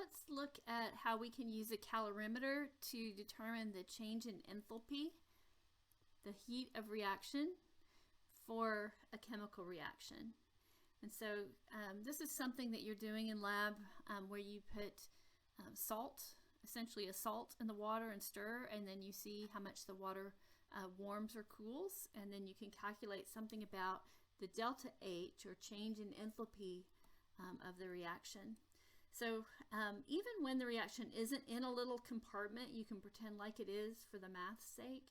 let's look at how we can use a calorimeter to determine the change in enthalpy, the heat of reaction, for a chemical reaction. And so this is something that you're doing in lab where you put salt, essentially a salt in the water and stir, and then you see how much the water warms or cools, and then you can calculate something about the delta H, or change in enthalpy of the reaction. So even when the reaction isn't in a little compartment, you can pretend like it is for the math's sake.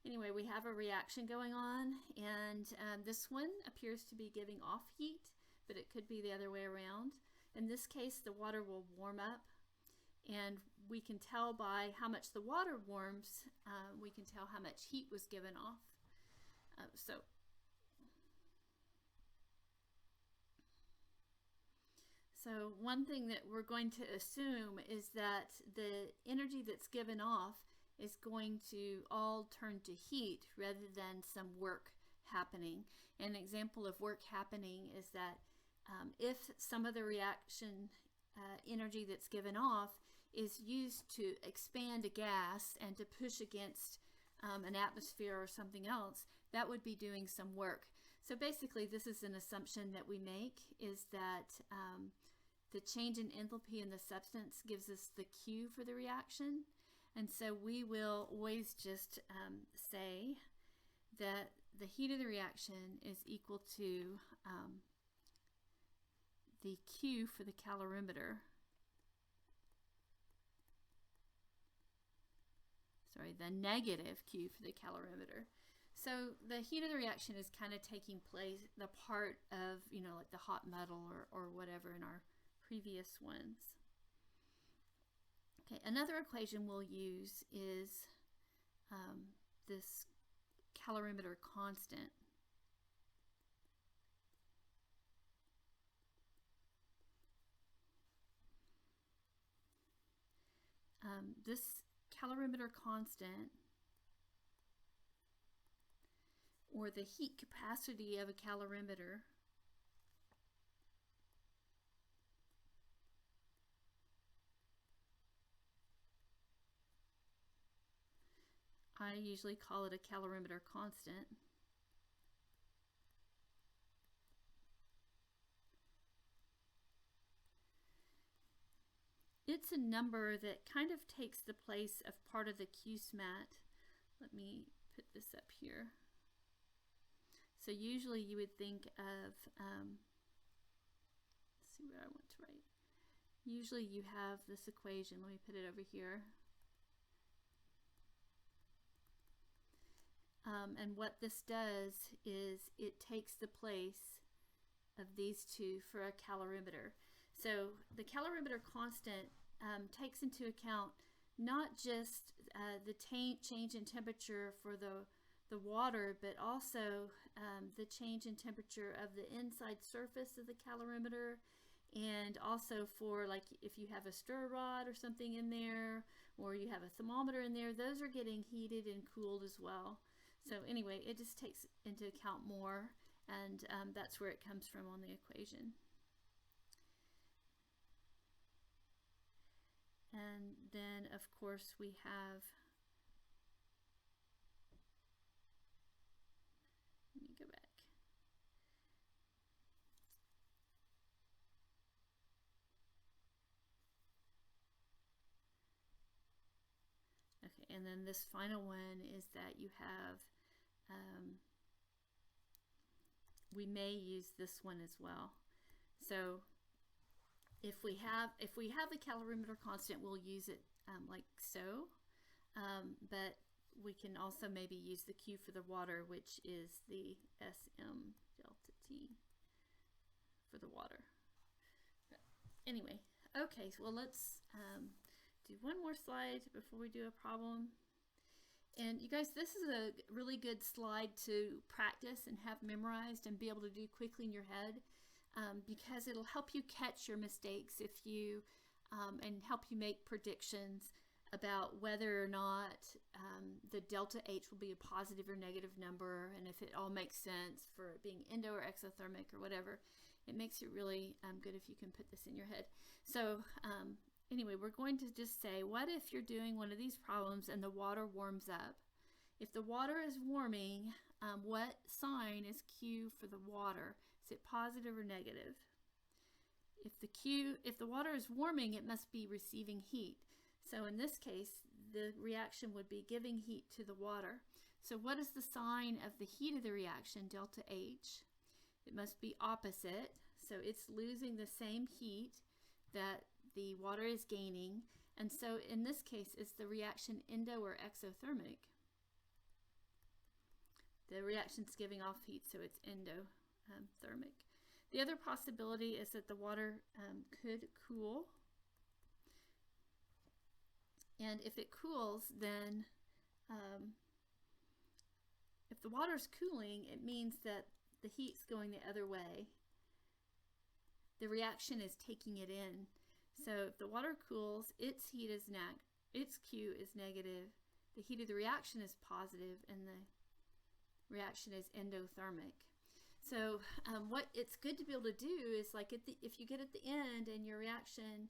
Anyway, we have a reaction going on, and this one appears to be giving off heat, but it could be the other way around. In this case, the water will warm up, and we can tell by how much the water warms, we can tell how much heat was given off. So one thing that we're going to assume is that the energy that's given off is going to all turn to heat rather than some work happening. An example of work happening is that if some of the reaction energy that's given off is used to expand a gas and to push against an atmosphere or something else, that would be doing some work. So basically, this is an assumption that we make, is that the change in enthalpy in the substance gives us the Q for the reaction. And so we will always just say that the heat of the reaction is equal to the Q for the calorimeter. Sorry, the negative Q for the calorimeter. So the heat of the reaction is kind of taking place, the part of, like the hot metal or whatever in our previous ones. Okay, another equation we'll use is this calorimeter constant. This calorimeter constant, or the heat capacity of a calorimeter, I usually call it a calorimeter constant. It's a number that kind of takes the place of part of the Q-SMAT. Let me put this up here. So usually you would think of, let's see what I want to write. Usually you have this equation. Let me put it over here. And what this does is it takes the place of these two for a calorimeter. So the calorimeter constant takes into account not just the change in temperature for the water, but also the change in temperature of the inside surface of the calorimeter, and also for, like, if you have a stir rod or something in there, or you have a thermometer in there, those are getting heated and cooled as well. So anyway, it just takes into account more, and that's where it comes from on the equation. And then, of course, we have, let me go back. Okay, and then this final one is that you have, we may use this one as well. So if we have the calorimeter constant, we'll use it like so, but we can also maybe use the Q for the water, which is the SM delta T for the water. But anyway, okay, so well, let's do one more slide before we do a problem. And you guys, this is a really good slide to practice and have memorized and be able to do quickly in your head, because it'll help you catch your mistakes if you and help you make predictions about whether or not the delta H will be a positive or negative number, and if it all makes sense for it being endo or exothermic or whatever. It makes it really good if you can put this in your head. So anyway, we're going to just say, what if you're doing one of these problems and the water warms up? If the water is warming, what sign is Q for the water? Is it positive or negative? If the water is warming, it must be receiving heat. So in this case, the reaction would be giving heat to the water. So what is the sign of the heat of the reaction, delta H? It must be opposite. So it's losing the same heat that the water is gaining. And so in this case, is the reaction endo or exothermic? The reaction's giving off heat, so it's endothermic. The other possibility is that the water could cool. And if it cools, then if the water's cooling, it means that the heat's going the other way. The reaction is taking it in. So if the water cools, its Q is negative, the heat of the reaction is positive, and the reaction is endothermic. So what it's good to be able to do is, like, if you get at the end and your reaction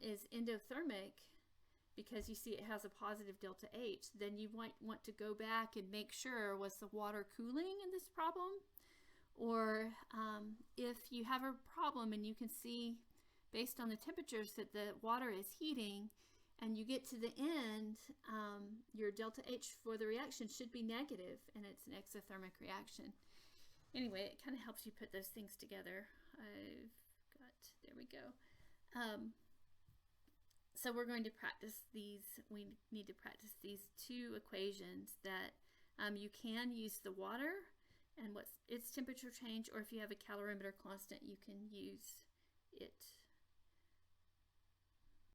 is endothermic, because you see it has a positive delta H, then you might want to go back and make sure, was the water cooling in this problem? Or if you have a problem and you can see based on the temperatures that the water is heating, and you get to the end, your delta H for the reaction should be negative, and it's an exothermic reaction. Anyway, it kind of helps you put those things together. There we go. So we're going to practice these. We need to practice these two equations that you can use the water and what's its temperature change, or if you have a calorimeter constant, you can use it.